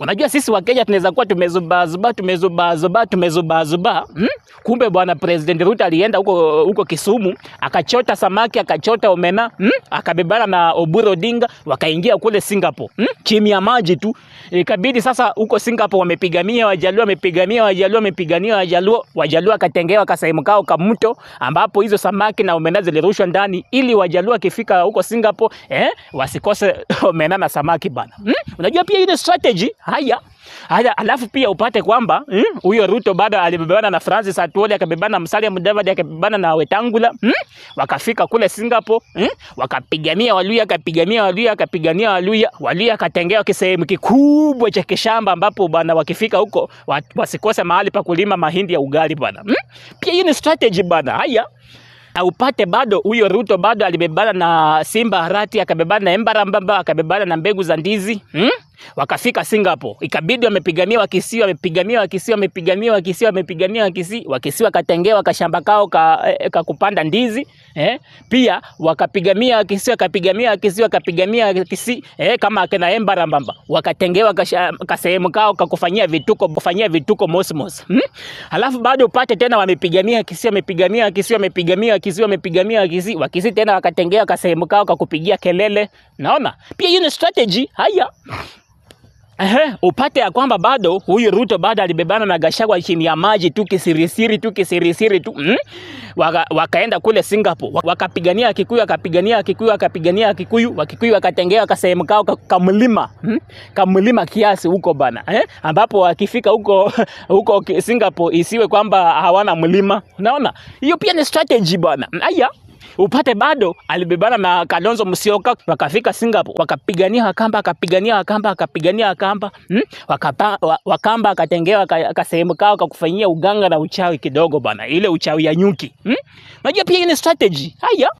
Unajua sisi wa Kenya tunaweza kuwa tumezuba. Kumbe bwana President Ruto alienda huko Kisumu, akachota samaki, akachota omena, akabebana na Oburu Odinga, wakaingia kule Singapore. Chini ya maji tu. Ikabidi sasa huko Singapore wamepigania Wajaluo akatengewa kasehemu kao kamto, ambapo hizo samaki na omena zilirushwa ndani ili Wajaluo akifika huko Singapore wasikose omena na samaki bana. Unajua pia ile strategy. Haya, alafu pia upate kwamba huyo Ruto bado alibebana na Francis Atwoli, akabebana na Musalia Mudavadi, akabebana na Wetangula, wakafika kule Singapore, wakapigania Waluya, Waluya akatengewa kisehemu kikubwa cha kishamba, ambapo bwana wakifika huko wasikose mahali pa kulima mahindi ya ugali bwana. Pia hii ni strategy bwana. Haya, upate bado huyo Ruto bado alibebana na Simba Arati, akabebana na Embarambamba, akabebana na mbegu za ndizi. Wakafika Singapore, ikabidi wamepigania Wakisii, Wakisii wakatengewa kashamba kao kupanda ndizi. Pia wakapigania Wakisii, kama akina Embarambamba, wakatengewa kasehemu kao kufanyia vituko mosmos. Alafu bado upate tena wamepigania Wakisii tena wakatengewa kasehemu kao kupigia kelele. Naona pia hiyo ni strategy. Haya, upate ya kwamba bado huyu Ruto bado alibebana na Gachagua chini ya maji tu kisirisiri tu. Wakaenda kule Singapore, wakapigania Kikuyu, Wakikuyu wakatengewa kasehemu kao kamlima kiasi huko bana, ambapo wakifika huko Singapore isiwe kwamba hawana mlima. Unaona hiyo pia ni strategy bana. Haya, upate bado alibebana na Kalonzo Musyoka, wakafika Singapore, wakapigania Wakamba, Wakamba akatengewa kasehemu kao kufanyia uganga na uchawi kidogo bana, ile uchawi ya nyuki. Unajua pia hii ni strategy. Haya.